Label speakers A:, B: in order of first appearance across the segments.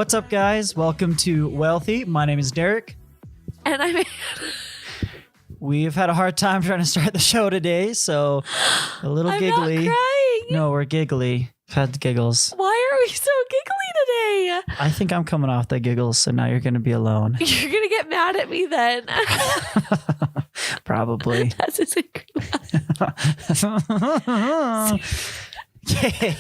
A: What's up, guys? Welcome to Wealthy. My name is Derek.
B: And I'm
A: We've had a hard time trying to start the show today, so a little giggly.
B: Not crying.
A: No, we're giggly. I've had the giggles.
B: Why are we so giggly today?
A: I think I'm coming off the giggles, so now you're going to be alone.
B: You're going to get mad at me then.
A: Probably.
B: That's his
A: Yay.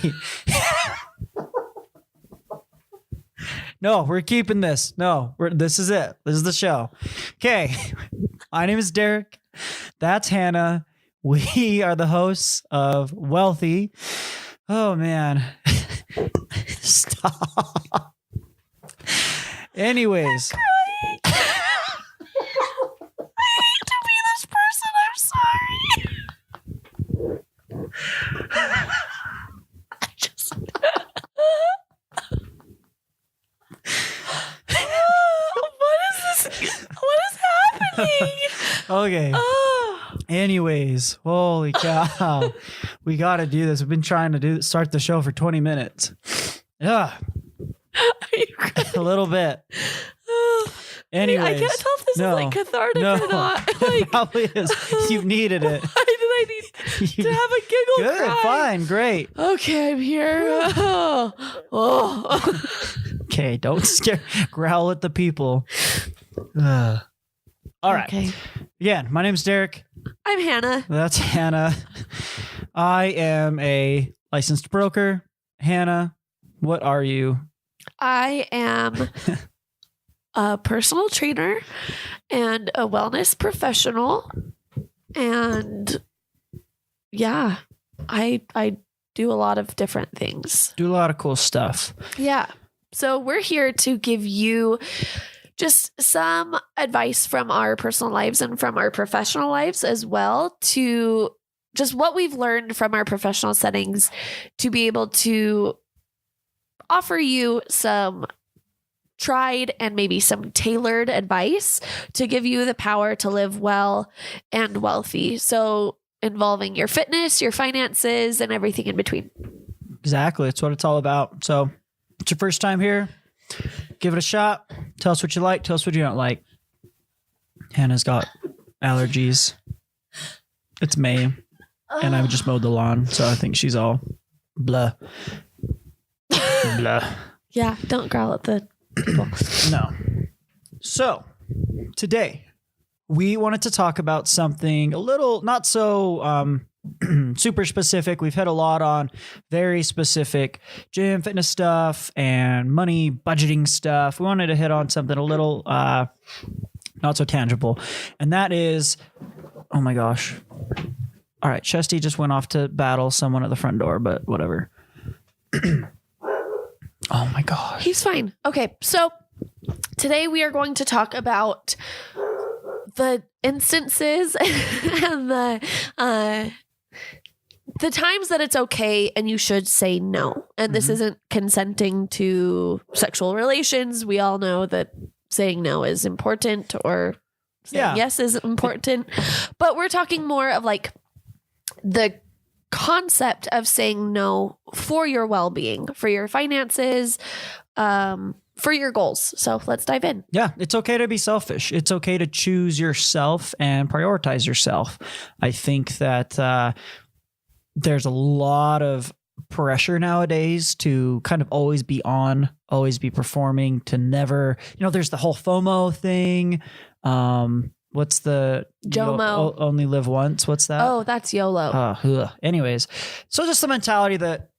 A: No, we're keeping this. No, this is it. This is the show. Okay. My name is Derek. That's Hannah. We are the hosts of Wealthy. Oh, man. Stop. Anyways.
B: I hate to be this person. I'm sorry. I just... What is happening?
A: Okay.
B: Oh.
A: Anyways, holy cow. We got to do this. We've been trying to start the show for 20 minutes. Yeah.
B: Are you crying?
A: A little bit. Anyways.
B: I can't tell if this is like cathartic or not. Like,
A: it probably is. You've needed it.
B: Why did I need to have a giggle
A: Good,
B: cry?
A: fine, great.
B: Okay, I'm here. Oh.
A: Okay, don't growl at the people. All right.
B: Okay.
A: Again, my name's Derek.
B: I'm Hannah.
A: That's Hannah. I am a licensed broker. Hannah, what are you?
B: I am a personal trainer and a wellness professional. And yeah, I do a lot of different things.
A: Do a lot of cool stuff.
B: Yeah. So we're here to give you just some advice from our personal lives and from our professional lives as well, to just what we've learned from our professional settings to be able to offer you some tried and maybe some tailored advice to give you the power to live well and wealthy. So involving your fitness, your finances, and everything in between.
A: Exactly. That's what it's all about. So if it's your first time here, give it a shot. Tell us what you like. Tell us what you don't like. Hannah's got allergies. It's May, and I just mowed the lawn, so I think she's all blah. Blah.
B: Yeah, don't growl at the people.
A: No. So today we wanted to talk about something a little not so super specific. We've hit a lot on very specific gym fitness stuff and money budgeting stuff. We wanted to hit on something a little not so tangible, and that is, oh my gosh. All right, Chesty just went off to battle someone at the front door, but whatever. Oh my gosh.
B: He's fine. Okay, so today we are going to talk about the instances and the times that it's okay and you should say no. And this isn't consenting to sexual relations. We all know that saying no is important, or saying yes is important. But we're talking more of like the concept of saying no for your well-being, for your finances, for your goals. So let's dive in.
A: Yeah, it's okay to be selfish. It's okay to choose yourself and prioritize yourself. I think that there's a lot of pressure nowadays to kind of always be on, always be performing, to never, there's the whole FOMO thing. What's the
B: JOMO?
A: Only live once. What's that?
B: Oh, that's YOLO.
A: Anyways, so just the mentality that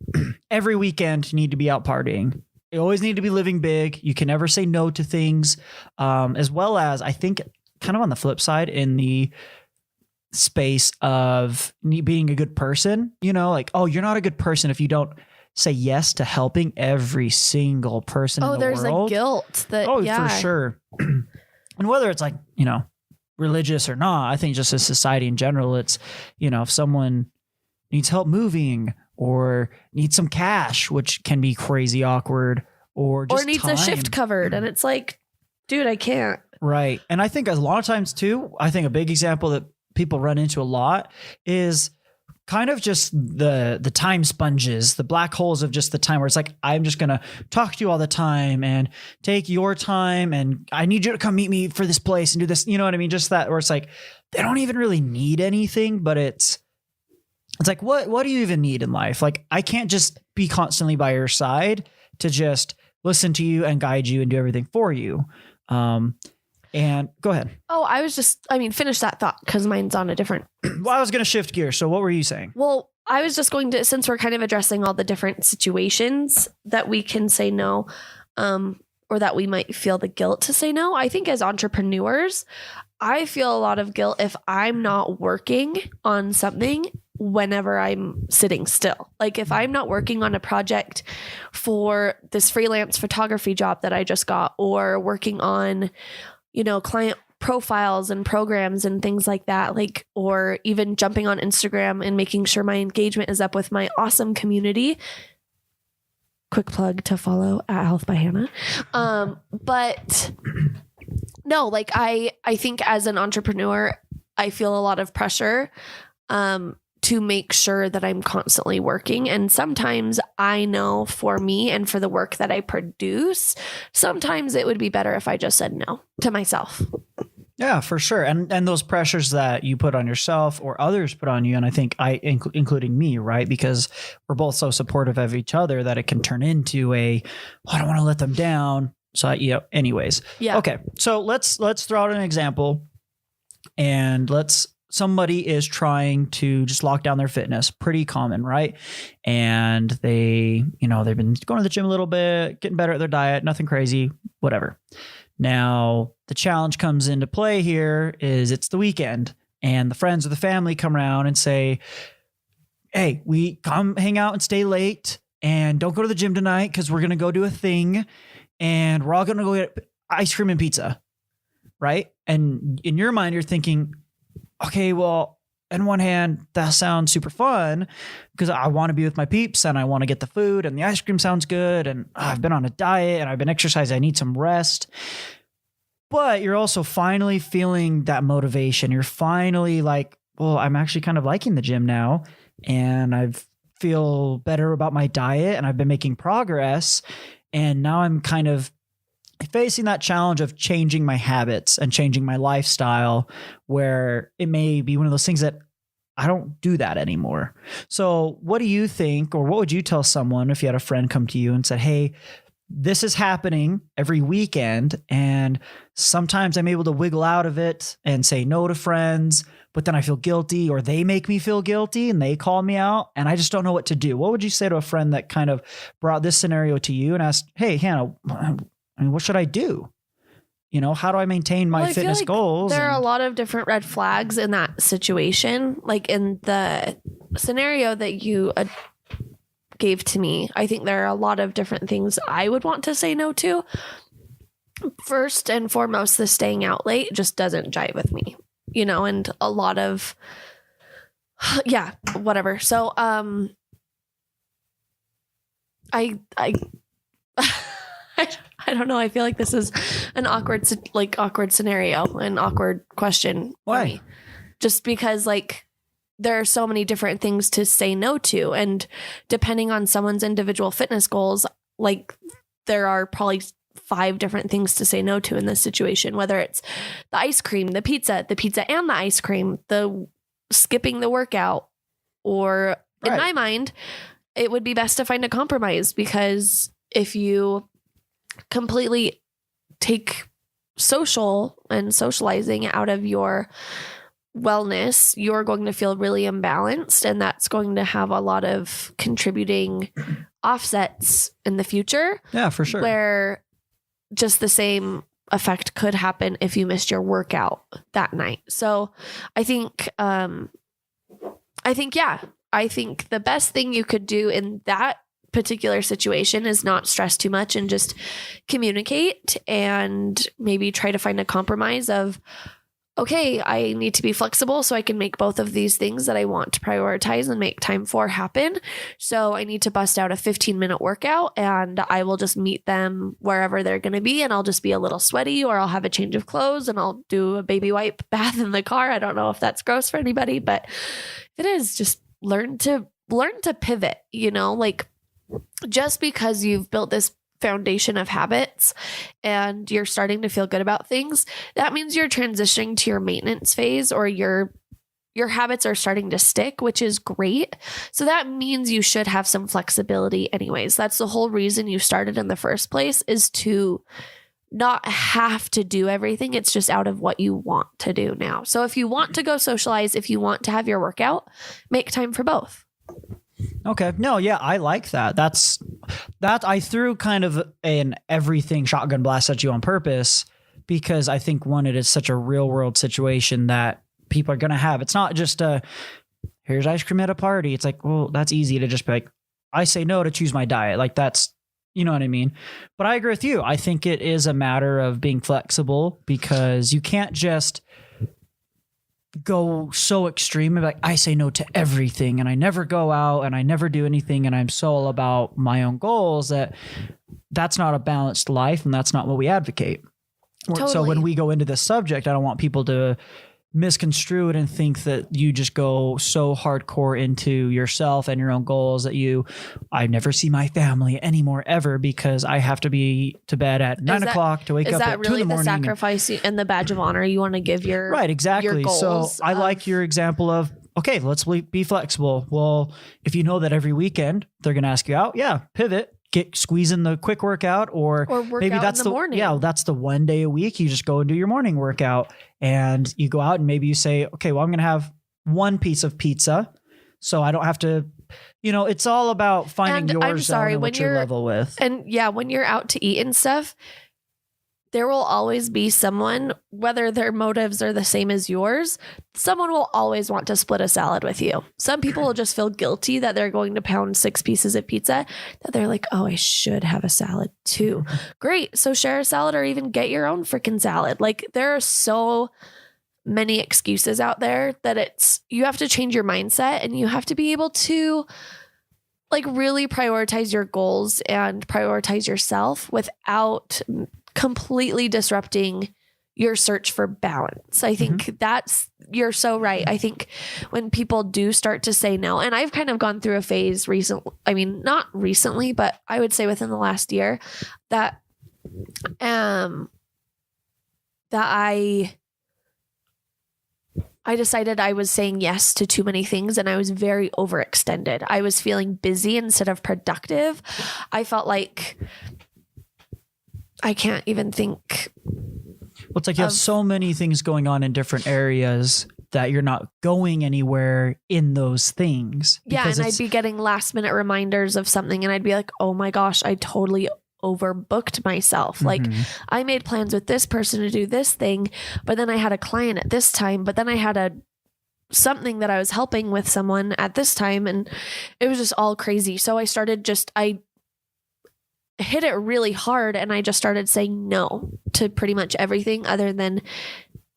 A: every weekend you need to be out partying. You always need to be living big. You can never say no to things. As well as, I think, kind of on the flip side, in the space of being a good person, like, oh, you're not a good person if you don't say yes to helping every single person in the world.
B: Oh, there's a guilt that,
A: for sure. And whether it's like, religious or not, I think just as society in general, it's, if someone needs help moving or needs some cash, which can be crazy awkward, or
B: needs
A: time.
B: A shift covered. And it's like, dude, I can't.
A: Right. And I think a lot of times too, I think a big example that people run into a lot is kind of just the time sponges, the black holes of just the time where it's like, I'm just going to talk to you all the time and take your time. And I need you to come meet me for this place and do this. You know what I mean? Just that, where it's like, they don't even really need anything, but it's like, what do you even need in life? Like, I can't just be constantly by your side to just listen to you and guide you and do everything for you. And go ahead.
B: Oh, finish that thought because mine's on a different.
A: Well, I was going to shift gears. So what were you saying?
B: Well, I was just going to, since we're kind of addressing all the different situations that we can say no, or that we might feel the guilt to say no. I think as entrepreneurs, I feel a lot of guilt if I'm not working on something whenever I'm sitting still. Like if I'm not working on a project for this freelance photography job that I just got, or working on, client profiles and programs and things like that, like, or even jumping on Instagram and making sure my engagement is up with my awesome community. Quick plug to follow at Health by Hannah. But no, like I think as an entrepreneur, I feel a lot of pressure, to make sure that I'm constantly working. And sometimes I know for me and for the work that I produce, sometimes it would be better if I just said no to myself.
A: Yeah, for sure. And those pressures that you put on yourself or others put on you, and I think including me, right? Because we're both so supportive of each other that it can turn into I don't want to let them down. So, anyways. Yeah. Okay. So let's throw out an example, and somebody is trying to just lock down their fitness. Pretty common, right? And they've been going to the gym a little bit, getting better at their diet, nothing crazy, whatever. Now, the challenge comes into play here is it's the weekend, and the friends or the family come around and say, hey, we come hang out and stay late, and don't go to the gym tonight because we're going to go do a thing, and we're all going to go get ice cream and pizza, right? And in your mind, you're thinking, okay, well, on one hand, that sounds super fun because I want to be with my peeps and I want to get the food and the ice cream sounds good. And I've been on a diet and I've been exercising. I need some rest. But you're also finally feeling that motivation. You're finally like, well, I'm actually kind of liking the gym now, and I feel better about my diet and I've been making progress. And now I'm kind of facing that challenge of changing my habits and changing my lifestyle, where it may be one of those things that I don't do that anymore. So what do you think, or what would you tell someone if you had a friend come to you and said, hey, this is happening every weekend, and sometimes I'm able to wiggle out of it and say no to friends, but then I feel guilty, or they make me feel guilty and they call me out and I just don't know what to do. What would you say to a friend that kind of brought this scenario to you and asked, hey, Hannah, what should I do? How do I maintain my fitness goals?
B: There are a lot of different red flags in that situation. Like in the scenario that you gave to me, I think there are a lot of different things I would want to say no to. First and foremost, the staying out late just doesn't jive with me, and a lot of, yeah, whatever. So, I I don't know. I feel like this is an awkward scenario, an awkward question.
A: Why?
B: For me. Just because there are so many different things to say no to, and depending on someone's individual fitness goals, there are probably 5 different things to say no to in this situation, whether it's the ice cream, the pizza and the ice cream, the skipping the workout, or in my mind, it would be best to find a compromise, because if you completely take social and socializing out of your wellness, you're going to feel really imbalanced, and that's going to have a lot of contributing offsets in the future.
A: Yeah, for sure. Where
B: just the same effect could happen if you missed your workout that night. So I think the best thing you could do in that particular situation is not stress too much and just communicate, and maybe try to find a compromise of, okay, I need to be flexible so I can make both of these things that I want to prioritize and make time for happen. So I need to bust out a 15-minute workout, and I will just meet them wherever they're going to be, and I'll just be a little sweaty, or I'll have a change of clothes and I'll do a baby wipe bath in the car. I don't know if that's gross for anybody, but if it is, just learn to pivot, like just because you've built this foundation of habits and you're starting to feel good about things, that means you're transitioning to your maintenance phase, or your habits are starting to stick, which is great. So that means you should have some flexibility anyways. That's the whole reason you started in the first place, is to not have to do everything. It's just out of what you want to do now. So if you want to go socialize, if you want to have your workout, make time for both.
A: Okay. No, yeah, I like that. I threw kind of an everything shotgun blast at you on purpose, because I think, one, it is such a real world situation that people are going to have. It's not just here's ice cream at a party. It's like, well, that's easy to just be like, I say no to choose my diet. Like, that's, you know what I mean? But I agree with you. I think it is a matter of being flexible, because you can't just go so extreme and be like, I say no to everything and I never go out and I never do anything and I'm so all about my own goals. That's not a balanced life, and that's not what we advocate.
B: Totally.
A: So when we go into this subject, I don't want people to misconstrue it and think that you just go so hardcore into yourself and your own goals that I never see my family anymore ever, because I have to be to bed at 9 o'clock to wake up at 2 in the morning. Is that really the
B: sacrifice and the badge of honor you want to give your
A: right? Exactly.
B: Your goals
A: so I like your example of, okay, let's be flexible. Well, if you know that every weekend they're going to ask you out, pivot. Squeeze in the quick workout, or
B: work
A: maybe
B: out
A: that's
B: in the morning.
A: Yeah, that's the one day a week you just go and do your morning workout, and you go out and maybe you say, okay, well, I'm going to have one piece of pizza, so I don't have to, it's all about finding your zone and what you're level with.
B: And yeah, when you're out to eat and stuff, there will always be someone, whether their motives are the same as yours, someone will always want to split a salad with you. Some people will just feel guilty that they're going to pound 6 pieces of pizza, that they're like, oh, I should have a salad too. Great. So share a salad, or even get your own freaking salad. Like, there are so many excuses out there that you have to change your mindset, and you have to be able to like really prioritize your goals and prioritize yourself without completely disrupting your search for balance. I think you're so right. I think when people do start to say no, and I've kind of gone through a phase not recently, but I would say within the last year that I decided I was saying yes to too many things, and I was very overextended. I was feeling busy instead of productive. I felt like I can't even think.
A: Well, it's like you have so many things going on in different areas that you're not going anywhere in those things.
B: Yeah, and I'd be getting last minute reminders of something, and I'd be like, oh my gosh, I totally overbooked myself. Like, I made plans with this person to do this thing, but then I had a client at this time, but then I had something that I was helping with someone at this time, and it was just all crazy. So I hit it really hard, and I just started saying no to pretty much everything other than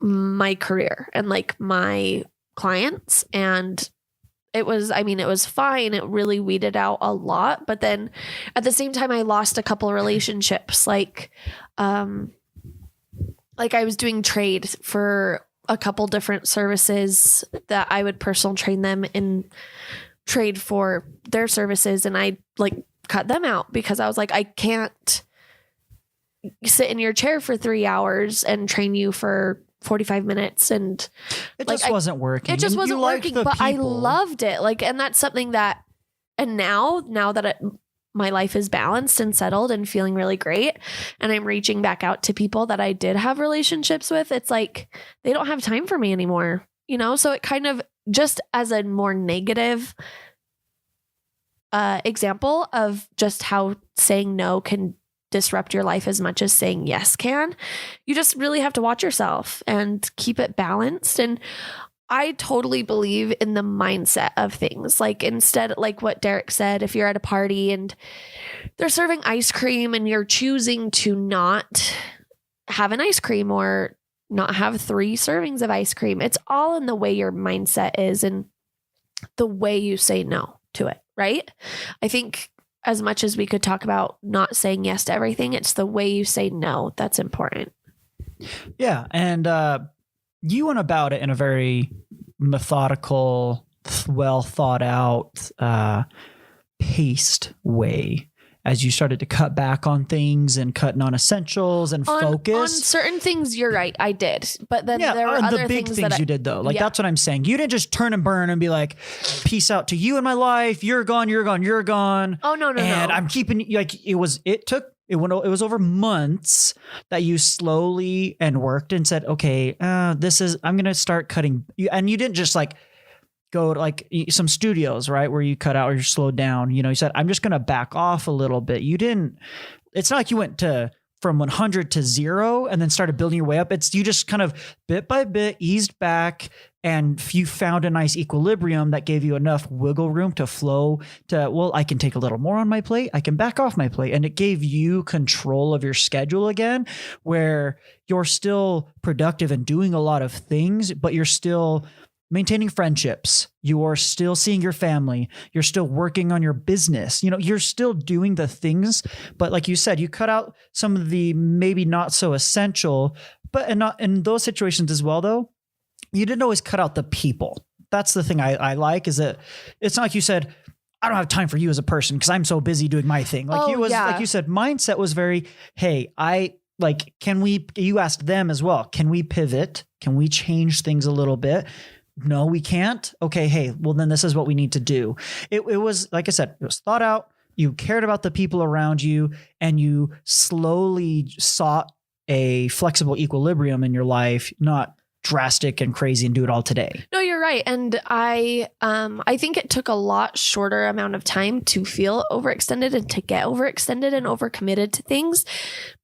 B: my career and like my clients. And it was fine. It really weeded out a lot. But then at the same time, I lost a couple of relationships. Like I was doing trade for a couple different services that I would personal train them in trade for their services. And I cut them out because I was like, I can't sit in your chair for 3 hours and train you for 45 minutes. And
A: it just wasn't working.
B: It just wasn't working, but I loved it. And that's something that, and now that my life is balanced and settled and feeling really great, and I'm reaching back out to people that I did have relationships with, it's like, they don't have time for me anymore, So it kind of, just as a more negative example of just how saying no can disrupt your life as much as saying yes can. You just really have to watch yourself and keep it balanced. And I totally believe in the mindset of things. Instead, like what Derek said, if you're at a party and they're serving ice cream and you're choosing to not have an ice cream or not have 3 servings of ice cream, it's all in the way your mindset is and the way you say no to it. Right? I think as much as we could talk about not saying yes to everything, it's the way you say no that's important.
A: Yeah. And you went about it in a very methodical well thought out, paced way as you started to cut back on things and cut non-essentials and focus?
B: On certain things, you're right, I did. But then there were
A: on
B: other
A: the big things
B: that
A: you did though. Like that's what I'm saying. You didn't just turn and burn and be like, peace out to you in my life. You're gone, you're gone, you're gone.
B: Oh, no.
A: And I'm keeping like it was over months that you slowly and worked and said, okay, I'm going to start cutting. And you didn't just like go to like some studios, right? Where you cut out or you slowed down, you said, I'm just going to back off a little bit. It's not like you went from 100 to 0 and then started building your way up. You just kind of bit by bit eased back, and you found a nice equilibrium that gave you enough wiggle room to flow to, well, I can take a little more on my plate. I can back off my plate. And it gave you control of your schedule again, where you're still productive and doing a lot of things, but you're still maintaining friendships. You're still seeing your family. You're still working on your business. You're still doing the things, but like you said, you cut out some of the maybe not so essential, but not in those situations as well, though. You didn't always cut out the people. That's the thing I like, is that it's not like you said, I don't have time for you as a person because I'm so busy doing my thing. Like like you said, mindset was very, hey, you asked them as well. Can we pivot? Can we change things a little bit? No, we can't. Okay. Hey, well then this is what we need to do. It was, like I said, it was thought out. You cared about the people around you, and you slowly sought a flexible equilibrium in your life, not drastic and crazy and do it all today.
B: No, you're right. And I think it took a lot shorter amount of time to feel overextended and to get overextended and overcommitted to things.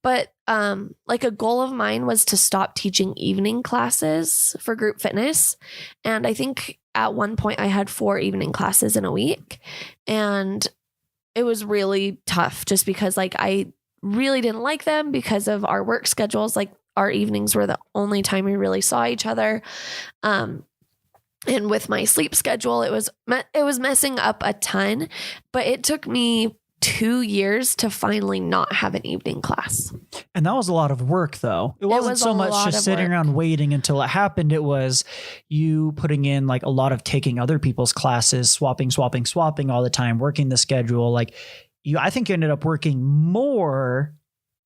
B: But like a goal of mine was to stop teaching evening classes for group fitness. And I think at one point I had 4 evening classes in a week, and it was really tough just because like I really didn't like them because of our work schedules. Like our evenings were the only time we really saw each other. And with my sleep schedule, it was messing up a ton, but it took me 2 years to finally not have an evening class.
A: And that was a lot of work though. It wasn't so much just sitting around waiting until it happened. It was you putting in like a lot of taking other people's classes, swapping all the time, working the schedule. Like I think you ended up working more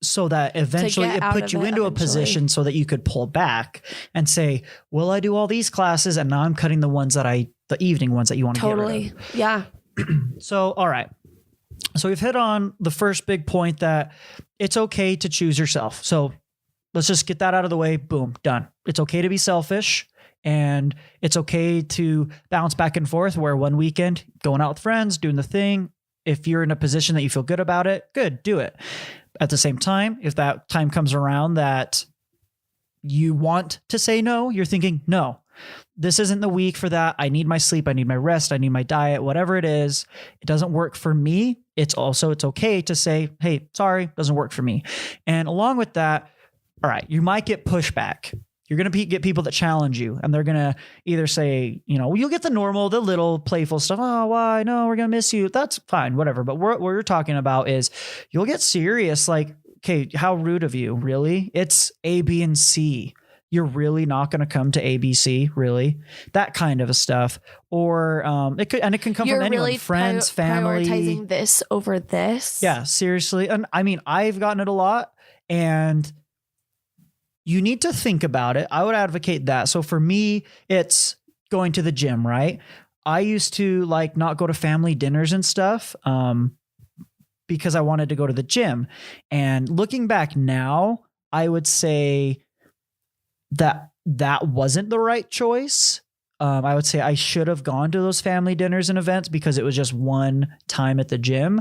A: so that eventually it put you into a position so that you could pull back and say, well, I do all these classes and now I'm cutting the evening ones that you want to get rid of.
B: Yeah.
A: So, all right. So we've hit on the first big point that it's okay to choose yourself. So let's just get that out of the way. Boom, done. It's okay to be selfish, and it's okay to bounce back and forth, where one weekend going out with friends, doing the thing. If you're in a position that you feel good about it, good, do it. At the same time, if that time comes around that you want to say no, you're thinking, no, this isn't the week for that. I need my sleep. I need my rest. I need my diet, whatever it is. It doesn't work for me. It's okay to say, hey, sorry, doesn't work for me. And along with that, all right, you might get pushback. You're going to get people that challenge you, and they're going to either say, you'll get the little playful stuff. Oh, why? No, we're going to miss you. That's fine, whatever. But what we're talking about is you'll get serious. Like, okay, how rude of you, really? It's A, B, and C. You're really not going to come to ABC, really? That kind of a stuff. Or it can come from anyone,
B: really
A: friends, family.
B: Prioritizing this over this.
A: Yeah, seriously. And I mean, I've gotten it a lot, and you need to think about it. I would advocate that. So for me, it's going to the gym, right? I used to not go to family dinners and stuff because I wanted to go to the gym. And looking back now, I would say that wasn't the right choice. I would say I should have gone to those family dinners and events because it was just one time at the gym.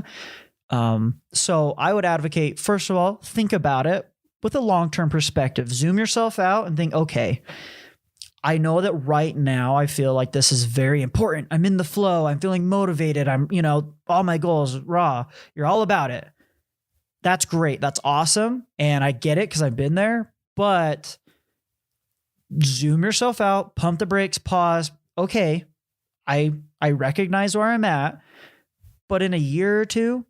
A: So I would advocate, first of all, think about it with a long-term perspective. Zoom yourself out and think, okay, I know that right now I feel like this is very important. I'm in the flow. I'm feeling motivated. I'm, all my goals, raw. You're all about it. That's great. That's awesome. And I get it because I've been there, but zoom yourself out, pump the brakes, pause. Okay, I recognize where I'm at, but in a year or two,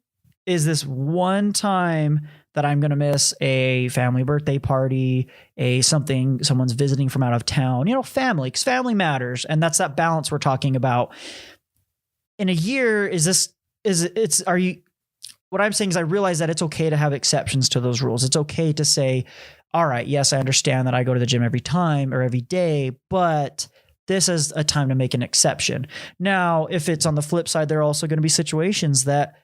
A: is this one time that I'm going to miss a family birthday party, someone's visiting from out of town, family, because family matters. And that's that balance we're talking about. In a year, what I'm saying is I realize that it's okay to have exceptions to those rules. It's okay to say, all right, yes, I understand that I go to the gym every time or every day, but this is a time to make an exception. Now, if it's on the flip side, there are also going to be situations that,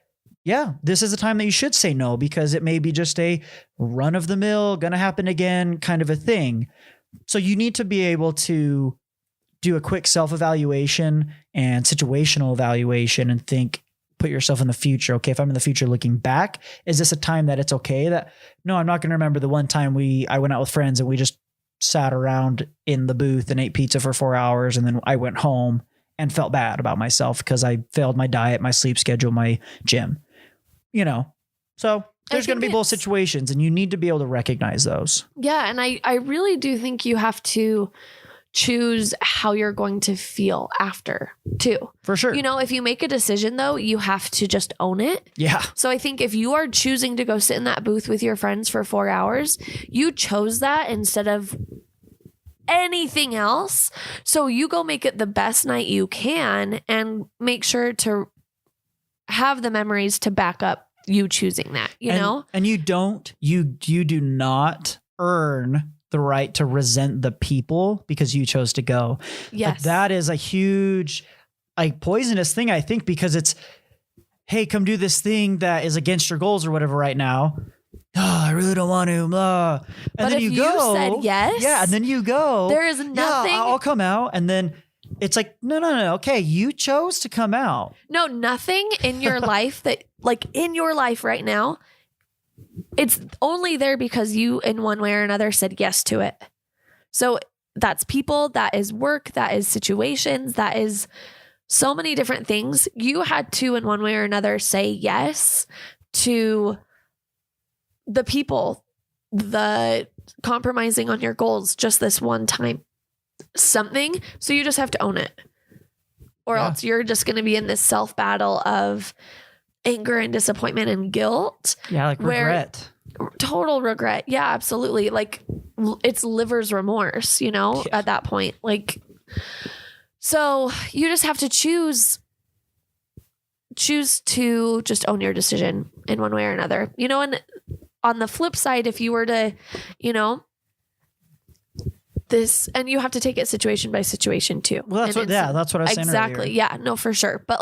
A: yeah, this is a time that you should say no, because it may be just a run of the mill, going to happen again kind of a thing. So you need to be able to do a quick self-evaluation and situational evaluation and put yourself in the future. Okay, if I'm in the future looking back, is this a time that it's okay that, no, I'm not going to remember the one time I went out with friends and we just sat around in the booth and ate pizza for 4 hours. And then I went home and felt bad about myself because I failed my diet, my sleep schedule, my gym. So there's going to be both situations, and you need to be able to recognize those.
B: Yeah. And I really do think you have to choose how you're going to feel after too.
A: For sure.
B: If you make a decision though, you have to just own it.
A: Yeah.
B: So I think if you are choosing to go sit in that booth with your friends for 4 hours, you chose that instead of anything else. So you go make it the best night you can and make sure to have the memories to back up you choosing that, And
A: you do not earn the right to resent the people because you chose to go.
B: Yes.
A: That is a huge, poisonous thing, I think, because it's, hey, come do this thing that is against your goals or whatever right now. Oh, I really don't want to. Blah. And
B: but
A: then
B: if
A: you go.
B: Said yes.
A: Yeah. And then you go.
B: There is nothing.
A: Yeah, I'll come out. And then it's like, no. Okay. You chose to come out.
B: No, nothing in your life in your life right now, it's only there because you in one way or another said yes to it. So that's people, that is work, that is situations, that is so many different things. You had to in one way or another say yes to the people, the compromising on your goals just this one time. Something. So you just have to own it. Or else you're just going to be in this self battle of anger and disappointment and guilt.
A: Yeah, like regret.
B: Total regret. Yeah, absolutely. Like it's liver's remorse, at that point. So you just have to choose to just own your decision in one way or another. And on the flip side, if you were to, this, and you have to take it situation by situation too.
A: Well, that's what I was saying
B: exactly.
A: earlier.
B: Yeah, no, for sure. But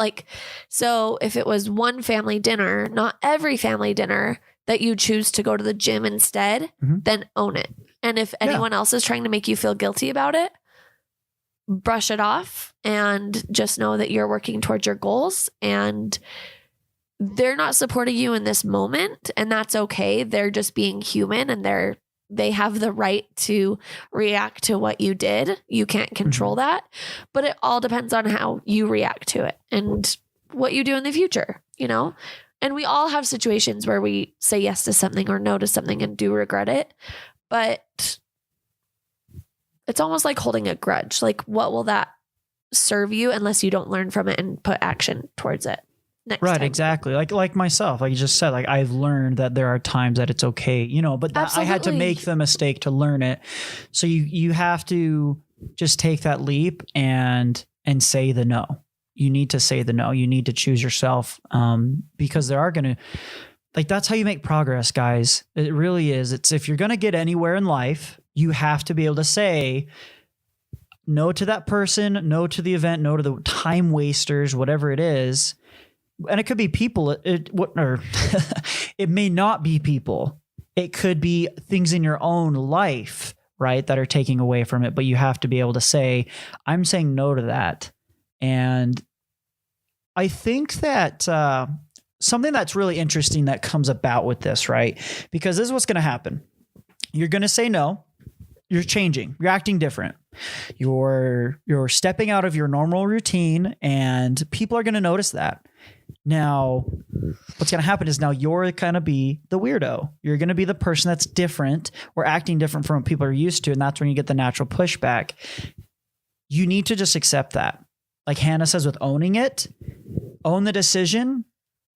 B: so if it was one family dinner, not every family dinner that you choose to go to the gym instead, then own it. And if anyone else is trying to make you feel guilty about it, brush it off and just know that you're working towards your goals and they're not supporting you in this moment. And that's okay. They're just being human and they have the right to react to what you did. You can't control that, but it all depends on how you react to it and what you do in the future, And we all have situations where we say yes to something or no to something and do regret it, but it's almost like holding a grudge. What will that serve you unless you don't learn from it and put action towards it? Next time.
A: Exactly. Like myself, like you just said, I've learned that there are times that it's okay, but I had to make the mistake to learn it. So you have to just take that leap and say the no. You need to say the no. You need to choose yourself, because there are going to, that's how you make progress, guys. It really is. It's if you're going to get anywhere in life, you have to be able to say no to that person, no to the event, no to the time wasters, whatever it is. And it could be people, it may not be people. It could be things in your own life, right, that are taking away from it. But you have to be able to say, I'm saying no to that. And I think that something that's really interesting that comes about with this, right? Because this is what's going to happen. You're going to say no. You're changing. You're acting different. You're stepping out of your normal routine, and people are going to notice that. Now, what's going to happen is now you're going to be the weirdo. You're going to be the person that's different or acting different from what people are used to. And that's when you get the natural pushback. You need to just accept that. Like Hannah says, with owning it, own the decision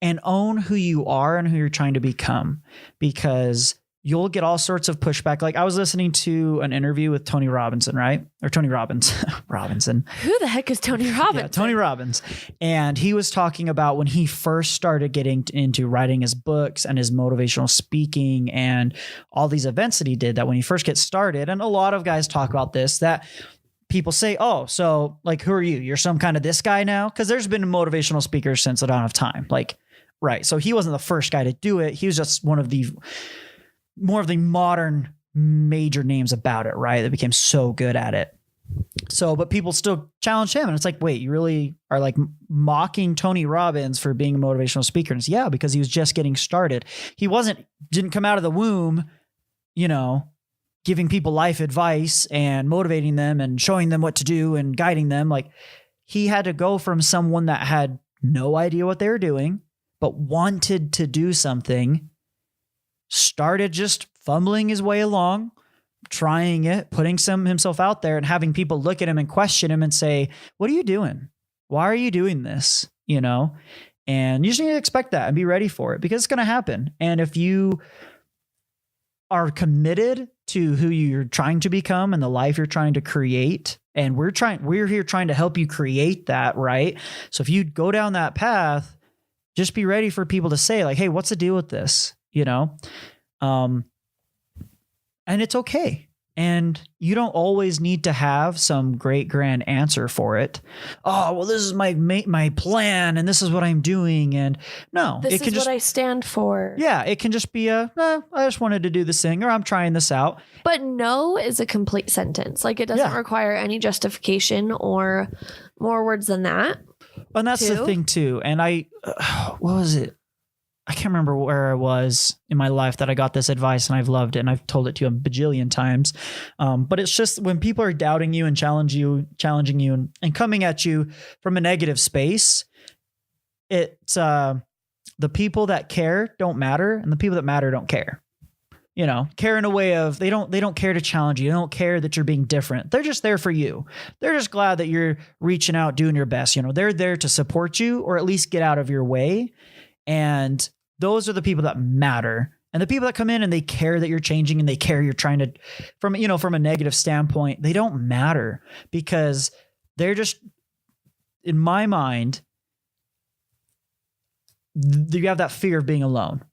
A: and own who you are and who you're trying to become, because you'll get all sorts of pushback. Like I was listening to an interview with Tony Robinson, right? Or Tony Robbins, Robinson.
B: Who the heck is Tony Robbins?
A: Yeah, Tony Robbins. And he was talking about when he first started getting into writing his books and his motivational speaking and all these events that he did, that when he first gets started, and a lot of guys talk about this, that people say, oh, so like, who are you? You're some kind of this guy now? Because there's been motivational speakers since the dawn of time. Like, right. So he wasn't the first guy to do it. He was just one of the more of the modern major names about it, right? That became so good at it. So, but people still challenge him. And it's like, wait, you really are like mocking Tony Robbins for being a motivational speaker? And it's, yeah, because he was just getting started. He didn't come out of the womb, giving people life advice and motivating them and showing them what to do and guiding them. Like, he had to go from someone that had no idea what they were doing, but wanted to do something, started just fumbling his way along, trying it, putting himself out there and having people look at him and question him and say, what are you doing? Why are you doing this? And you just need to expect that and be ready for it, because it's going to happen. And if you are committed to who you're trying to become and the life you're trying to create, and we're here trying to help you create that, right? So if you go down that path, just be ready for people to say like, hey, what's the deal with this? And it's okay. And you don't always need to have some great grand answer for it. Oh, well, this is my plan and this is what I'm doing. And no,
B: this is what I stand for.
A: Yeah. It can just be I just wanted to do this thing, or I'm trying this out.
B: But no is a complete sentence. Like, it doesn't require any justification or more words than that.
A: And that's the thing too. And what was it? I can't remember where I was in my life that I got this advice, and I've loved it, and I've told it to you a bajillion times. But it's just when people are doubting you and challenging you and coming at you from a negative space, it's the people that care don't matter, and the people that matter don't care. Care in a way of they don't care to challenge you. They don't care that you're being different. They're just there for you. They're just glad that you're reaching out, doing your best. They're there to support you, or at least get out of your way. And those are the people that matter. And the people that come in and they care that you're changing and they care you're trying to, from a negative standpoint, they don't matter, because they're just, in my mind, you have that fear of being alone,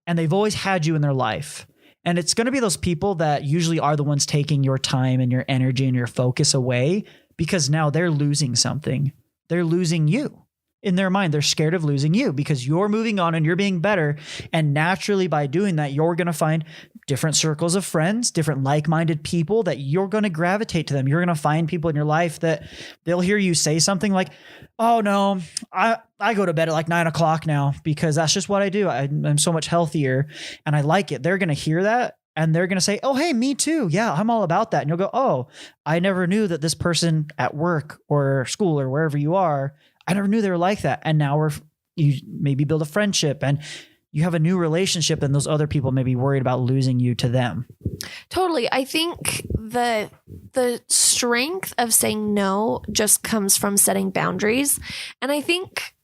A: and they've always had you in their life. And it's going to be those people that usually are the ones taking your time and your energy and your focus away, because now they're losing something. They're losing you. In their mind, they're scared of losing you because you're moving on and you're being better. And naturally, by doing that, you're going to find different circles of friends, different like-minded people that you're going to gravitate to them. You're going to find people in your life that they'll hear you say something like, oh no, I go to bed at like 9 o'clock now because that's just what I do. I'm so much healthier and I like it. They're going to hear that. And they're going to say, oh, hey, me too. Yeah, I'm all about that. And you'll go, oh, I never knew that this person at work or school or wherever you are, I never knew they were like that. And now you maybe build a friendship and you have a new relationship, and those other people may be worried about losing you to them.
B: Totally. I think the strength of saying no just comes from setting boundaries. And I think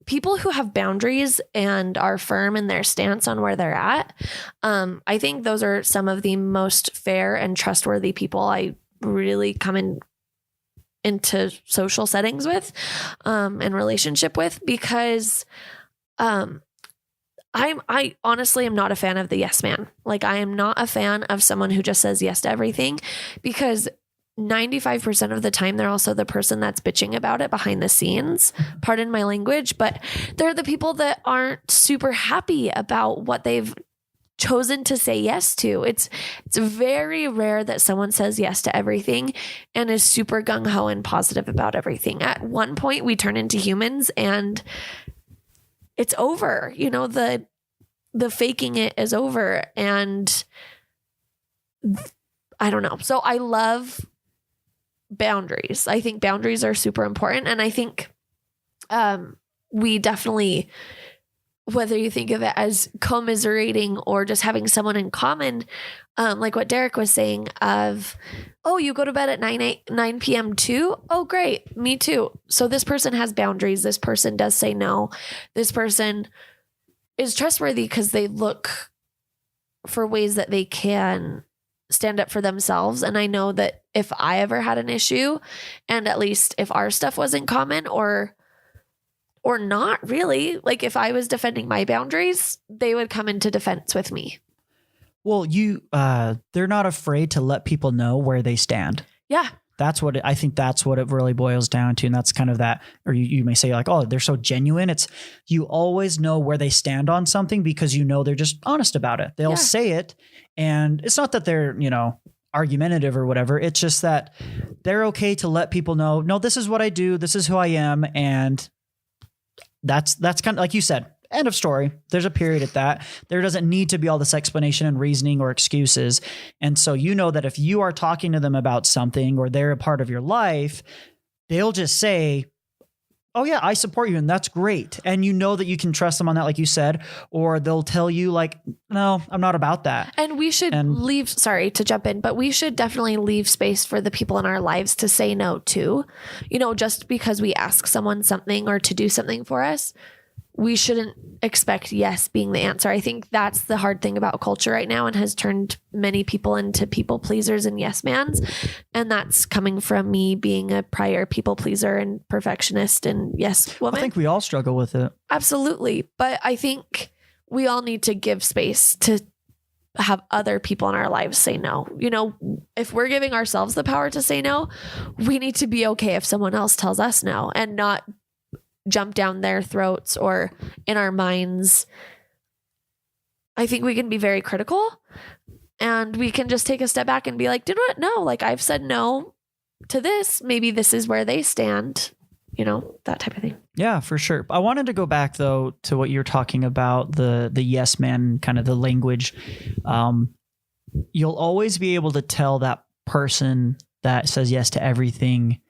B: people who have boundaries and are firm in their stance on where they're at, I think those are some of the most fair and trustworthy people I really come into social settings with, and relationship with, because, I honestly am not a fan of the yes man. Like, I am not a fan of someone who just says yes to everything, because 95% of the time they're also the person that's bitching about it behind the scenes. Pardon my language, but they're the people that aren't super happy about what they've chosen to say yes to. It's very rare that someone says yes to everything and is super gung-ho and positive about everything. At one point we turn into humans and it's over. The faking it is over, and I don't know. So I love boundaries. I think boundaries are super important, and I think we definitely, whether you think of it as commiserating or just having someone in common, like what Derek was saying of, oh, you go to bed at 9 p.m. too? Oh, great. Me too. So this person has boundaries. This person does say no. This person is trustworthy because they look for ways that they can stand up for themselves. And I know that if I ever had an issue, and at least if our stuff wasn't common or not really, like if I was defending my boundaries, they would come into defense with me.
A: Well, they're not afraid to let people know where they stand.
B: Yeah.
A: I think that's what it really boils down to. And that's kind of that, or you may say like, oh, they're so genuine. It's, you always know where they stand on something because you know they're just honest about it. They'll say it. And it's not that they're, argumentative or whatever. It's just that they're okay to let people know, no, this is what I do. This is who I am. And that's kind of like you said, end of story. There's a period at that. There doesn't need to be all this explanation and reasoning or excuses. And so you know that if you are talking to them about something or they're a part of your life, they'll just say, oh yeah, I support you. And that's great. And you know that you can trust them on that, like you said, or they'll tell you like, no, I'm not about that.
B: And we should sorry to jump in, but we should definitely leave space for the people in our lives to say no to, just because we ask someone something or to do something for us, we shouldn't expect yes being the answer. I think that's the hard thing about culture right now and has turned many people into people pleasers and yes mans. And that's coming from me being a prior people pleaser and perfectionist and yes woman.
A: I think we all struggle with it.
B: Absolutely. But I think we all need to give space to have other people in our lives say no. If we're giving ourselves the power to say no, we need to be okay if someone else tells us no and not jump down their throats or in our minds. I think we can be very critical and we can just take a step back and be like, what? No, like I've said no to this. Maybe this is where they stand, that type of thing.
A: Yeah, for sure. I wanted to go back though to what you're talking about, the yes man, kind of the language. You'll always be able to tell that person that says yes to everything,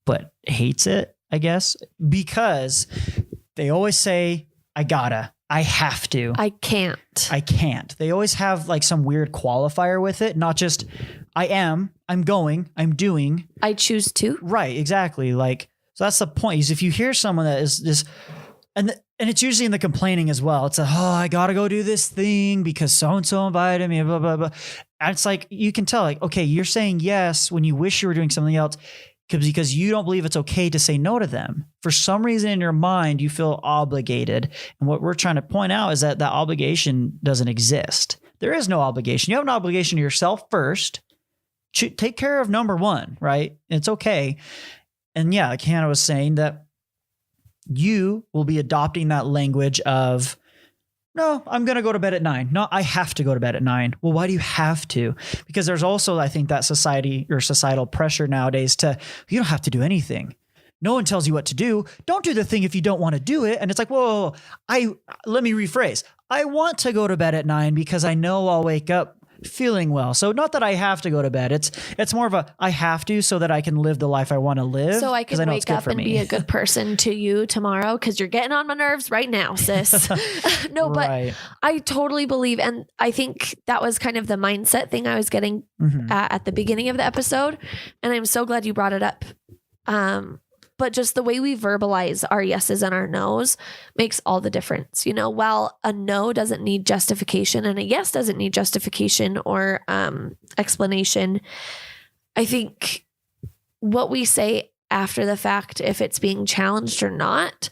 A: but hates it, I guess, because they always say, I have to, I can't. They always have like some weird qualifier with it. Not just I'm going, I'm doing,
B: I choose to.
A: Right. Exactly. Like, so that's the point is if you hear someone that is this, and it's usually in the complaining as well. It's I got to go do this thing because so-and-so invited me, blah, blah, blah. And it's like, you can tell like, okay, you're saying yes when you wish you were doing something else. Because you don't believe it's okay to say no to them. For some reason in your mind, you feel obligated. And what we're trying to point out is that obligation doesn't exist. There is no obligation. You have an obligation to yourself first. Take care of number one, right? It's okay. And yeah, like Hannah was saying, that you will be adopting that language of, no, I'm going to go to bed at 9. No, I have to go to bed at 9. Well, why do you have to? Because there's also, I think, that societal pressure nowadays you don't have to do anything. No one tells you what to do. Don't do the thing if you don't want to do it. And it's like, whoa, let me rephrase. I want to go to bed at 9 because I know I'll wake up feeling well. So not that I have to go to bed. It's more of I have to so that I can live the life I want to live.
B: So I can wake up and be a good person to you tomorrow because you're getting on my nerves right now, sis. No, but I totally believe. And I think that was kind of the mindset thing I was getting at the beginning of the episode. And I'm so glad you brought it up. But just the way we verbalize our yeses and our nos makes all the difference. While a no doesn't need justification and a yes doesn't need justification or explanation, I think what we say after the fact, if it's being challenged or not,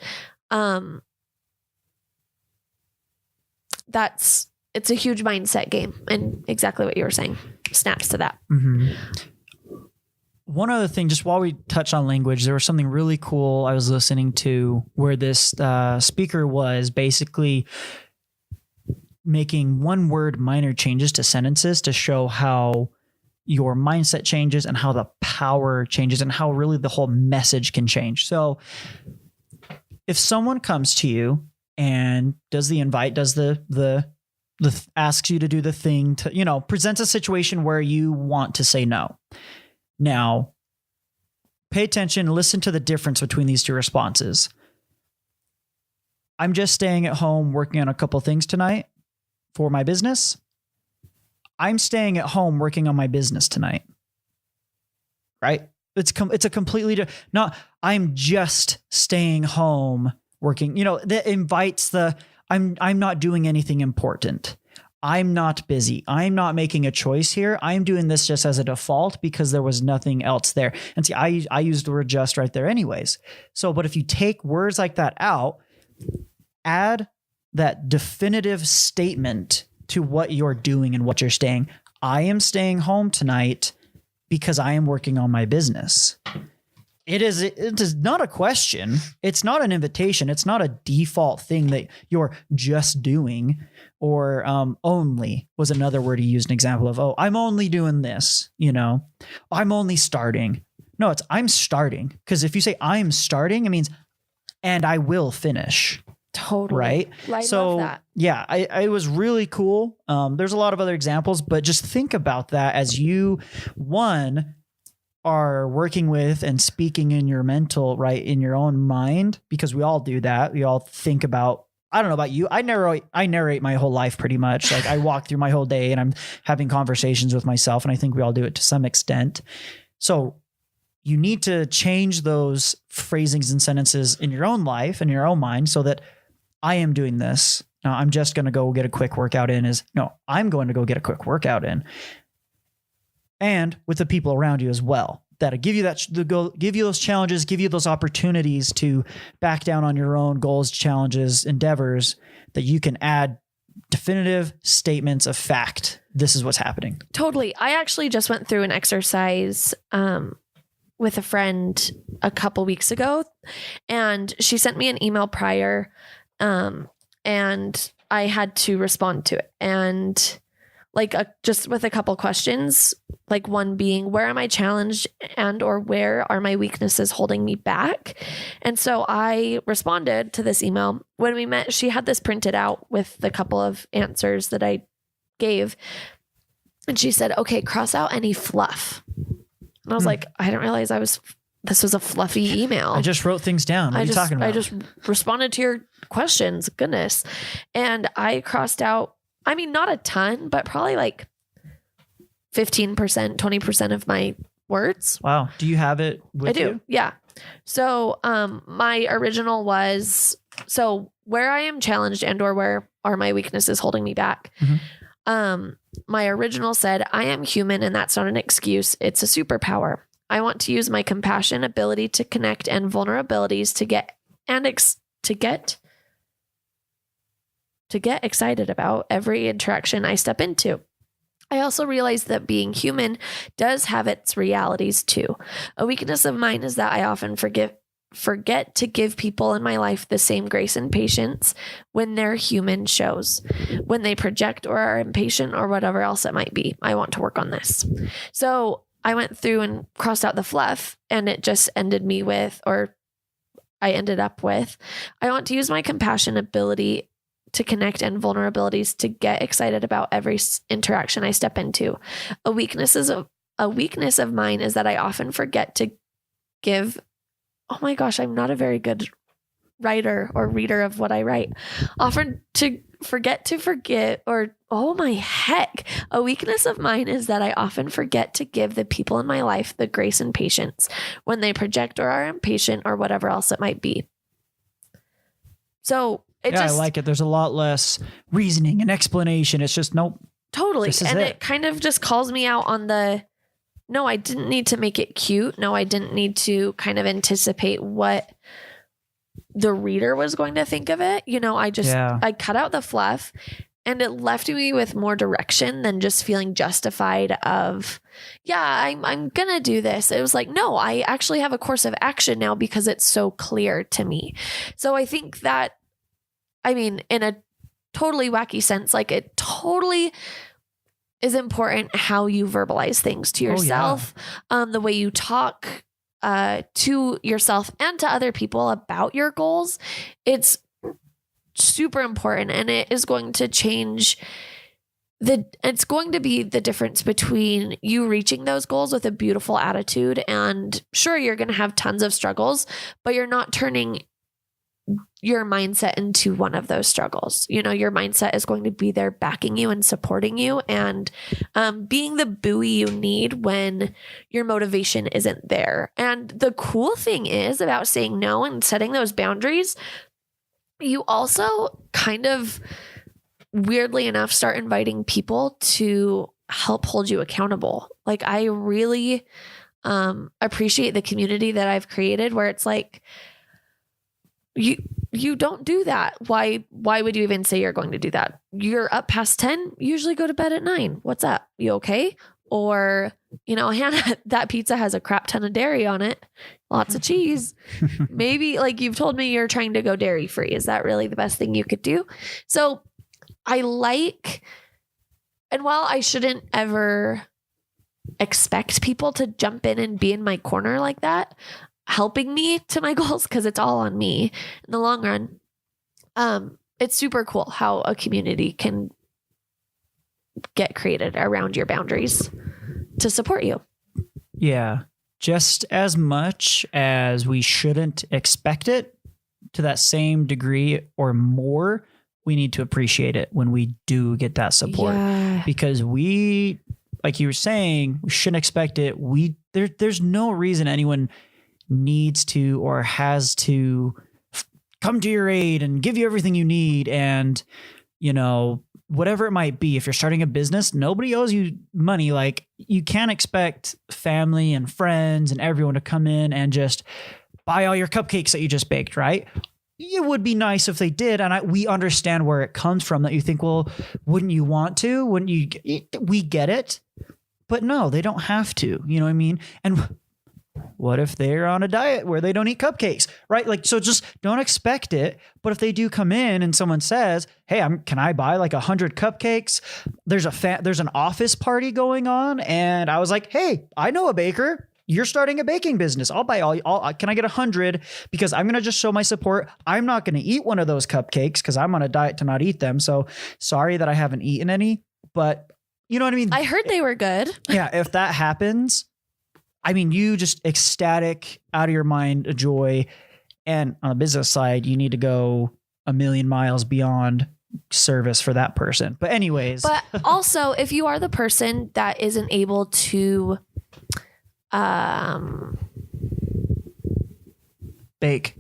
B: it's a huge mindset game. And exactly what you were saying snaps to that.
A: Mm-hmm. One other thing, just while we touch on language, there was something really cool I was listening to where this speaker was basically making one word minor changes to sentences to show how your mindset changes and how the power changes and how really the whole message can change. So if someone comes to you and does the invite, does the asks you to do the thing to, presents a situation where you want to say no. Now, pay attention and listen to the difference between these two responses. I'm just staying at home working on a couple things tonight for my business. I'm staying at home working on my business tonight. Right? It's a completely not I'm just staying home working. That invites I'm not doing anything important. I'm not busy. I'm not making a choice here. I'm doing this just as a default because there was nothing else there. And see, I used the word just right there anyways. So, but if you take words like that out, add that definitive statement to what you're doing and what you're saying. I am staying home tonight because I am working on my business. It is not a question. It's not an invitation. It's not a default thing that you're just doing, or only was another word he used an example of. Oh, I'm only doing this, I'm only starting. No, it's I'm starting. Because if you say I'm starting, it means, and I will finish.
B: Totally.
A: Right.
B: Love that.
A: Yeah, it was really cool. There's a lot of other examples, but just think about that as you, are working with and speaking in your mental, right, in your own mind, because we all do that. We all think about, I don't know about you. I narrate my whole life pretty much. Like I walk through my whole day and I'm having conversations with myself. And I think we all do it to some extent. So you need to change those phrasings and sentences in your own life and your own mind so that I am doing this. Now I'm just going to go get a quick workout in I'm going to go get a quick workout in. And with the people around you as well, that'll give you give you those challenges, give you those opportunities to back down on your own goals, challenges, endeavors, that you can add definitive statements of fact. This is what's happening.
B: Totally. I actually just went through an exercise with a friend a couple weeks ago, and she sent me an email prior, and I had to respond to it. And just with a couple questions, like one being, where am I challenged and or where are my weaknesses holding me back? And so I responded to this email. When we met, she had this printed out with the couple of answers that I gave. And she said, okay, cross out any fluff. And I was like, I didn't realize this was a fluffy email.
A: I just wrote things down. What are you talking about?
B: I just responded to your questions. Goodness. And I crossed out, not a ton, but probably like 15%, 20% of my words.
A: Wow. Do you have it with you?
B: I do. Yeah. So, my original was, where I am challenged and or where are my weaknesses holding me back? Mm-hmm. My original said, I am human and that's not an excuse. It's a superpower. I want to use my compassion, ability to connect, and vulnerabilities to get excited about every interaction I step into. I also realize that being human does have its realities too. A weakness of mine is that I often forget to give people in my life the same grace and patience when their human shows, when they project or are impatient or whatever else it might be. I want to work on this. So I went through and crossed out the fluff, and it just ended up with, I want to use my compassion, ability to connect, and vulnerabilities to get excited about every interaction I step into. A weakness of mine is that I often forget to give. Oh my gosh, I'm not a very good writer or reader of what I write. Often to forget, or oh my heck. A weakness of mine is that I often forget to give the people in my life the grace and patience when they project or are impatient or whatever else it might be. So I
A: like it. There's a lot less reasoning and explanation. It's just, nope.
B: Totally. And it kind of just calls me out on no, I didn't need to make it cute. No, I didn't need to kind of anticipate what the reader was going to think of it. I cut out the fluff, and it left me with more direction than just feeling justified of, I'm going to do this. It was like, no, I actually have a course of action now because it's so clear to me. So I think that, in a totally wacky sense, like it totally is important how you verbalize things to yourself, the way you talk to yourself and to other people about your goals. It's super important, and it is going to change it's going to be the difference between you reaching those goals with a beautiful attitude. And sure, you're going to have tons of struggles, but you're not turning your mindset into one of those struggles. Your mindset is going to be there backing you and supporting you, and being the buoy you need when your motivation isn't there. And the cool thing is about saying no and setting those boundaries you also kind of, weirdly enough, start inviting people to help hold you accountable. Like, I really appreciate the community that I've created, where it's like, you don't do that. Why would you even say you're going to do that? You're up past 10, usually go to bed at 9. What's up? You okay? Or, Hannah, that pizza has a crap ton of dairy on it. Lots of cheese. Maybe, like, you've told me you're trying to go dairy free. Is that really the best thing you could do? So and while I shouldn't ever expect people to jump in and be in my corner like that, helping me to my goals, because it's all on me in the long run, it's super cool how a community can get created around your boundaries to support you.
A: Yeah. Just as much as we shouldn't expect it, to that same degree or more, we need to appreciate it when we do get that support.
B: Yeah.
A: Because we, like you were saying, we shouldn't expect it. There's no reason anyone needs to or has to come to your aid and give you everything you need. And, whatever it might be, if you're starting a business, nobody owes you money. Like, you can't expect family and friends and everyone to come in and just buy all your cupcakes that you just baked, right? It would be nice if they did. And we understand where it comes from, that you think, well, wouldn't you want to? Wouldn't you? We get it. But no, they don't have to. You know what I mean? And what if they're on a diet where they don't eat cupcakes, right? Like, so just don't expect it. But if they do come in and someone says, hey, can I buy like 100 cupcakes? There's an office party going on. And I was like, hey, I know a baker. You're starting a baking business. I'll buy all. Can I get 100? Because I'm going to just show my support. I'm not going to eat one of those cupcakes because I'm on a diet to not eat them. So sorry that I haven't eaten any, but you know what I mean?
B: I heard they were good.
A: Yeah. If that happens, I mean, you just ecstatic, out of your mind, a joy. And on the business side, you need to go a million miles beyond service for that person. But anyways.
B: But also, if you are the person that isn't able to
A: bake.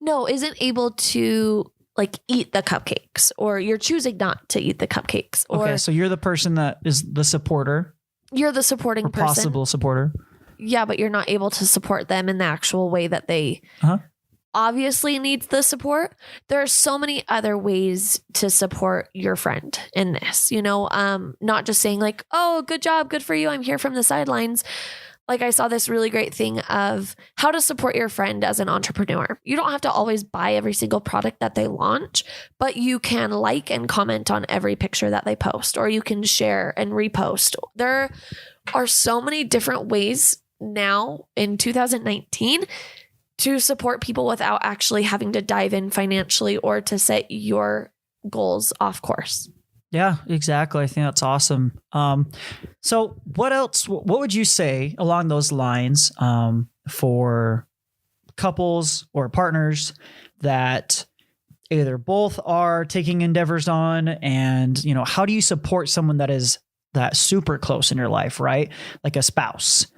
B: No, isn't able to like eat the cupcakes, or you're choosing not to eat the cupcakes. Or
A: okay, so you're the person that is the supporter.
B: You're the supporting person.
A: Possible supporter.
B: Yeah, but you're not able to support them in the actual way that they obviously need the support. There are so many other ways to support your friend in this, not just saying like, oh, good job, good for you, I'm here from the sidelines. Like, I saw this really great thing of how to support your friend as an entrepreneur. You don't have to always buy every single product that they launch, but you can like and comment on every picture that they post, or you can share and repost. There are so many different ways now in 2019 to support people without actually having to dive in financially or to set your goals off course.
A: Yeah, exactly. I think that's awesome. So what else, what would you say along those lines for couples or partners that either both are taking endeavors on, and, how do you support someone that is that super close in your life, right? Like a spouse.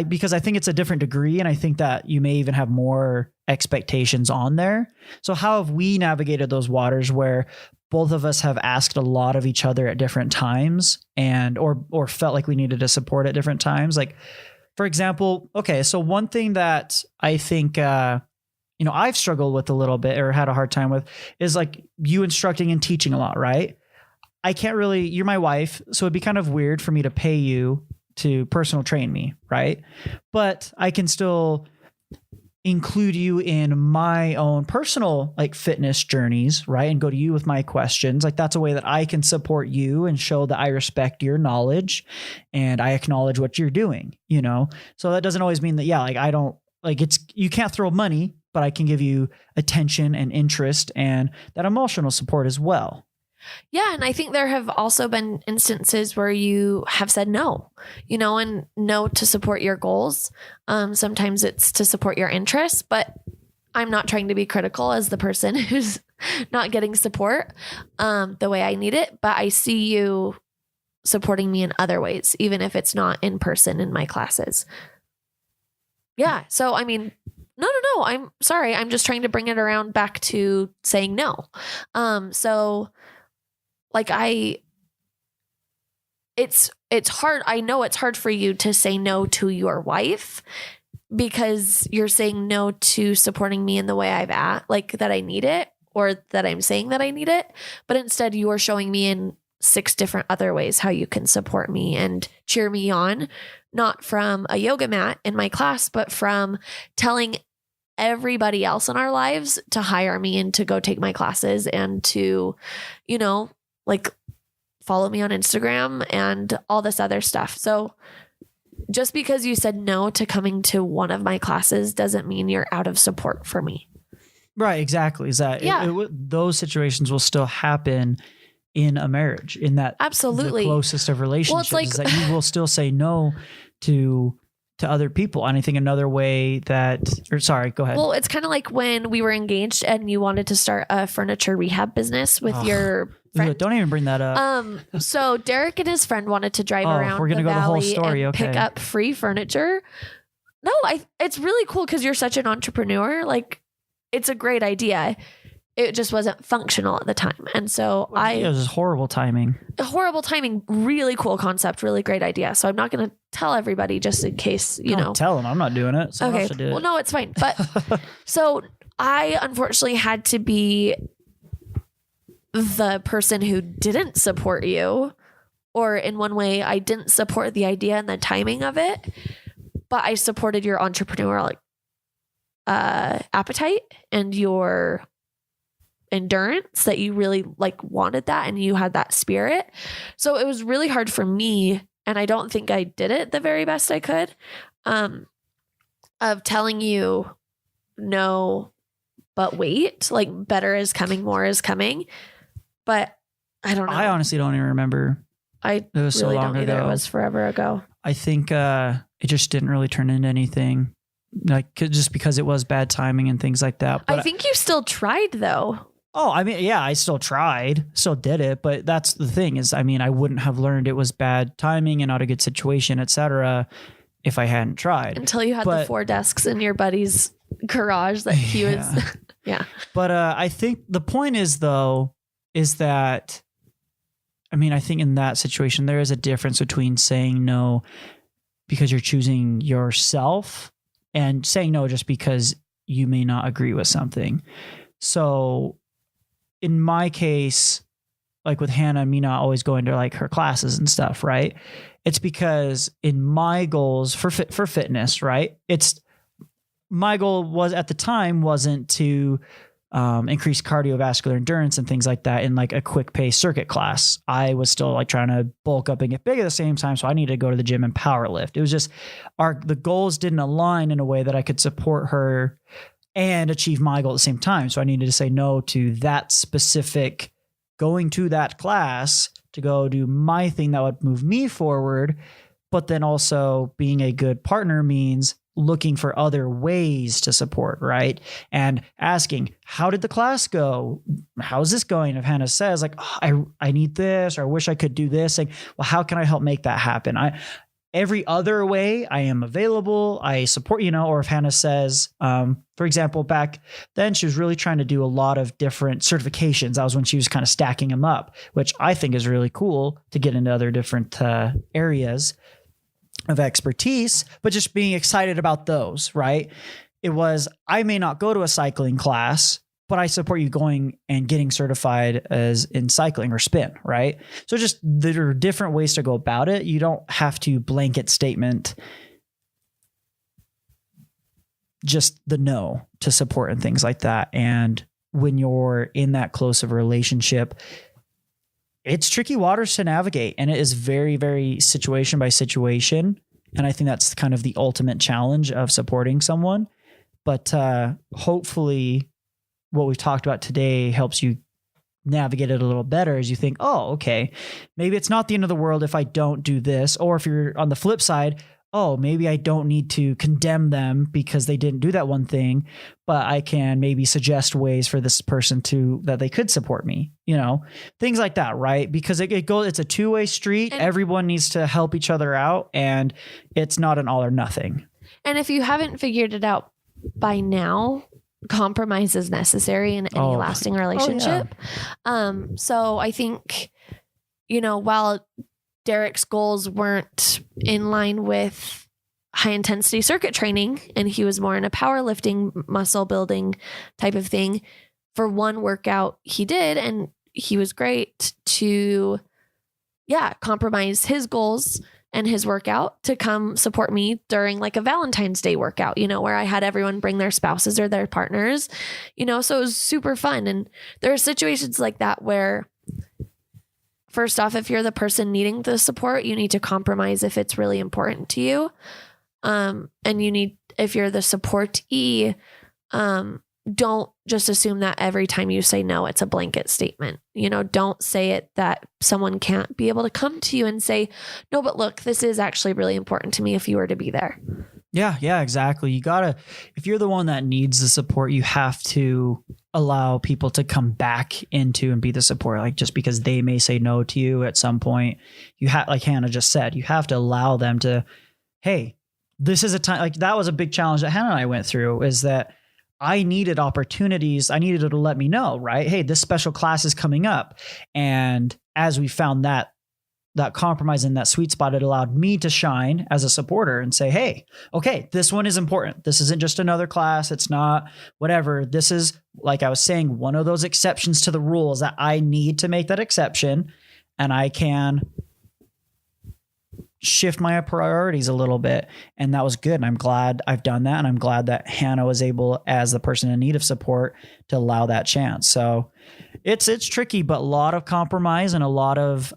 A: Because I think it's a different degree, and I think that you may even have more expectations on there. So how have we navigated those waters where both of us have asked a lot of each other at different times, and or felt like we needed to support at different times? Like, for example, okay, so one thing that I think I've struggled with a little bit, or had a hard time with, is like you instructing and teaching a lot, right? I can't really, you're my wife, so it'd be kind of weird for me to pay you to personal train me, right? But I can still include you in my own personal like fitness journeys, right? And go to you with my questions. Like, that's a way that I can support you and show that I respect your knowledge and I acknowledge what you're doing, So that doesn't always mean that, yeah, like I don't, like you can't throw money, but I can give you attention and interest and that emotional support as well.
B: Yeah. And I think there have also been instances where you have said no, and no to support your goals. Sometimes it's to support your interests, but I'm not trying to be critical as the person who's not getting support the way I need it. But I see you supporting me in other ways, even if it's not in person in my classes. Yeah. So, I mean, no. no, I'm sorry. I'm just trying to bring it around back to saying no. So like it's hard. I know it's hard for you to say no to your wife because you're saying no to supporting me in the way like that I need it, or that I'm saying that I need it. But instead you are showing me in 6 different other ways how you can support me and cheer me on, not from a yoga mat in my class, but from telling everybody else in our lives to hire me and to go take my classes and to, like follow me on Instagram and all this other stuff. So just because you said no to coming to one of my classes doesn't mean you're out of support for me.
A: Right. Exactly. Is that those situations will still happen in a marriage, in that
B: absolutely
A: the closest of relationships, is that you will still say no to other people. And I think another way sorry, go ahead.
B: Well, it's kind of like when we were engaged and you wanted to start a furniture rehab business with your friend.
A: Don't even bring that up.
B: So Derek and his friend wanted to drive around
A: we're gonna
B: the
A: go
B: valley
A: the whole story.
B: and pick up free furniture. No, it's really cool because you're such an entrepreneur. Like, it's a great idea. It just wasn't functional at the time. And so
A: it was just horrible timing.
B: Really cool concept, really great idea. So I'm not going to tell everybody just in case,
A: Don't tell them. I'm not doing it. Someone else should do it.
B: Well, no, it's fine. But so I unfortunately had to be the person who didn't support you, or in one way I didn't support the idea and the timing of it, but I supported your entrepreneurial appetite and your endurance, that you really wanted that and you had that spirit. So it was really hard for me, and I don't think I did it the very best I could, of telling you no, but wait, better is coming, more is coming. But I don't know.
A: I honestly don't even remember.
B: It was so long ago. It was forever ago.
A: I think it just didn't really turn into anything, just because it was bad timing and things like that. But
B: I think you still tried though.
A: Oh, I mean, yeah, I still tried, still did it. But that's the thing is, I mean, I wouldn't have learned it was bad timing and not a good situation, etc., if I hadn't tried.
B: Until you had the 4 desks in your buddy's garage that he was. Yeah.
A: But I think the point is that, I mean, I think in that situation, there is a difference between saying no because you're choosing yourself and saying no just because you may not agree with something. So in my case, like with Hannah and me not always going to her classes and stuff, right? It's because in my goals for fitness, right? My goal was at the time wasn't to increase cardiovascular endurance and things like that in a quick pace circuit class. I was still trying to bulk up and get big at the same time. So I needed to go to the gym and power lift. It was just the goals didn't align in a way that I could support her and achieve my goal at the same time. So I needed to say no to that specific going to that class to go do my thing that would move me forward. But then also being a good partner means looking for other ways to support, right? And asking, how did the class go? How's this going? If Hannah says I need this, or I wish I could do this, well, how can I help make that happen? Every other way I am available, I support, or if Hannah says, for example, back then she was really trying to do a lot of different certifications. That was when she was kind of stacking them up, which I think is really cool to get into other different areas of expertise, but just being excited about those, right? It was, I may not go to a cycling class, but I support you going and getting certified as in cycling or spin, right? So just there are different ways to go about it. You don't have to blanket statement just the no to support and things like that. And when you're in that close of a relationship, it's tricky waters to navigate, and it is very, very situation by situation. And I think that's kind of the ultimate challenge of supporting someone. But hopefully what we've talked about today helps you navigate it a little better as you think, oh, okay, maybe it's not the end of the world if I don't do this. Or if you're on the flip side, oh, maybe I don't need to condemn them because they didn't do that one thing, but I can maybe suggest ways for this person that they could support me, things like that, right? Because it's a two-way street. And everyone needs to help each other out, and it's not an all or nothing.
B: And if you haven't figured it out by now compromise is necessary in any lasting relationship. So I think, while Derek's goals weren't in line with high intensity circuit training and he was more in a powerlifting, muscle building type of thing, for one workout he did, and he was great to, compromise his goals and his workout to come support me during like a Valentine's Day workout, where I had everyone bring their spouses or their partners, so it was super fun. And there are situations like that where, first off, if you're the person needing the support, you need to compromise if it's really important to you. And if you're the supportee, don't just assume that every time you say no, it's a blanket statement. Don't say it that someone can't be able to come to you and say, no, but look, this is actually really important to me if you were to be there.
A: Yeah, exactly. If you're the one that needs the support, you have to allow people to come back into and be the support. Like, just because they may say no to you at some point, like Hannah just said, you have to allow them to, hey, this is a time. Like, that was a big challenge that Hannah and I went through, is that I needed opportunities. I needed her to let me know, right? Hey, this special class is coming up. And as we found that compromise in that sweet spot, it allowed me to shine as a supporter and say, hey, okay, this one is important. This isn't just another class. It's not whatever. This is, like I was saying, one of those exceptions to the rules that I need to make that exception. And I can shift my priorities a little bit. And that was good. And I'm glad I've done that. And I'm glad that Hannah was able, as the person in need of support, to allow that chance. So it's tricky, but a lot of compromise and a lot of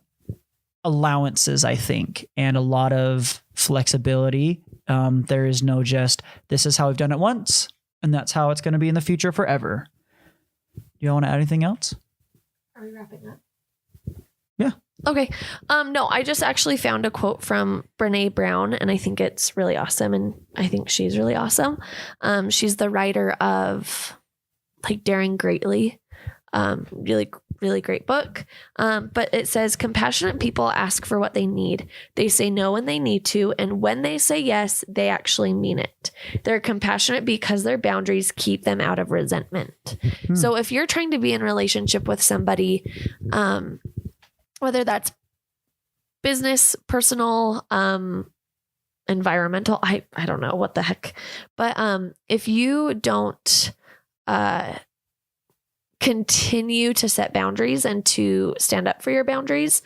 A: allowances, I think, and a lot of flexibility. There is no just, this is how I've done it once, and that's how it's going to be in the future forever. Do you want to add anything else?
B: Are we wrapping up?
A: Yeah.
B: Okay. No, I just actually found a quote from Brene Brown, and I think it's really awesome. And I think she's really awesome. She's the writer of like Daring Greatly. Really, really great book. But it says, compassionate people ask for what they need. They say no when they need to. And when they say yes, they actually mean it. They're compassionate because their boundaries keep them out of resentment. So if you're trying to be in a relationship with somebody, whether that's business, personal, environmental, I don't know what the heck, but if you don't continue to set boundaries and to stand up for your boundaries,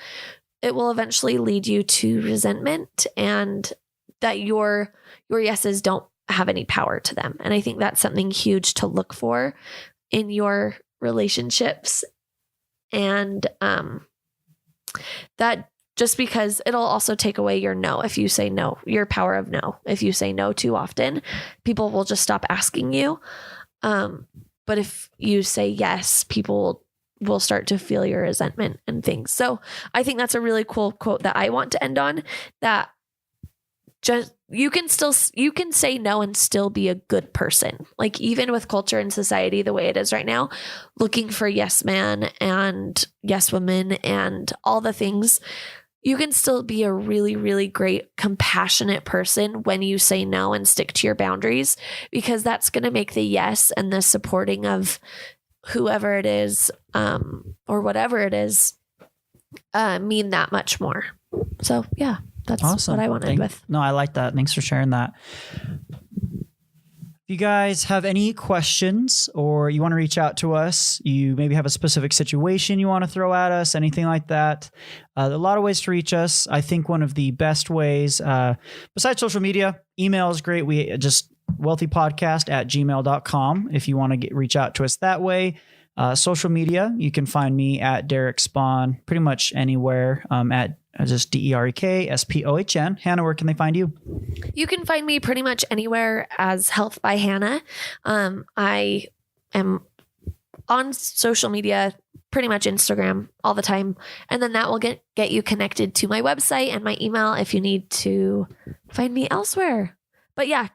B: it will eventually lead you to resentment, and that your yeses don't have any power to them. And I think that's something huge to look for in your relationships. And that just because it'll also take away your no. If you say no, your power of no. If you say no too often, people will just stop asking you. But if you say yes, people will start to feel your resentment and things. So I think that's a really cool quote that I want to end on, that just you can say no and still be a good person. Like, even with culture and society the way it is right now, looking for yes man and yes woman and all the things, you can still be a really, really great, compassionate person when you say no and stick to your boundaries, because that's going to make the yes and the supporting of whoever it is, or whatever it is, mean that much more. So yeah, that's awesome. What I want to end with.
A: No, I like that. Thanks for sharing that. If you guys have any questions or you want to reach out to us, you maybe have a specific situation you want to throw at us, anything like that, a lot of ways to reach us. I think one of the best ways, besides social media, email is great. We just wealthypodcast@gmail.com if you want to reach out to us that way. Social media, you can find me at Derek Spawn pretty much anywhere, at just DerekSpohn. Hannah, where can they find you?
B: You can find me pretty much anywhere as Health by Hannah. I am on social media, pretty much Instagram all the time. And then that will get you connected to my website and my email if you need to find me elsewhere. But yeah,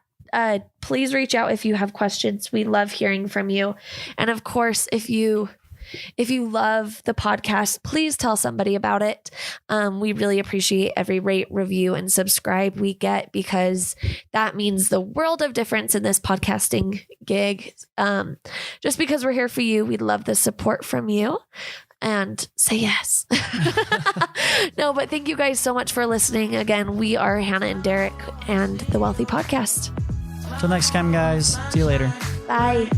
B: please reach out if you have questions. We love hearing from you. And of course, if you love the podcast, please tell somebody about it. We really appreciate every rate, review, and subscribe we get, because that means the world of difference in this podcasting gig. Just because we're here for you, we'd love the support from you. And say yes. No, but thank you guys so much for listening. Again, we are Hannah and Derek and the Wealthy Podcast.
A: Till next time, guys. See you later.
B: Bye.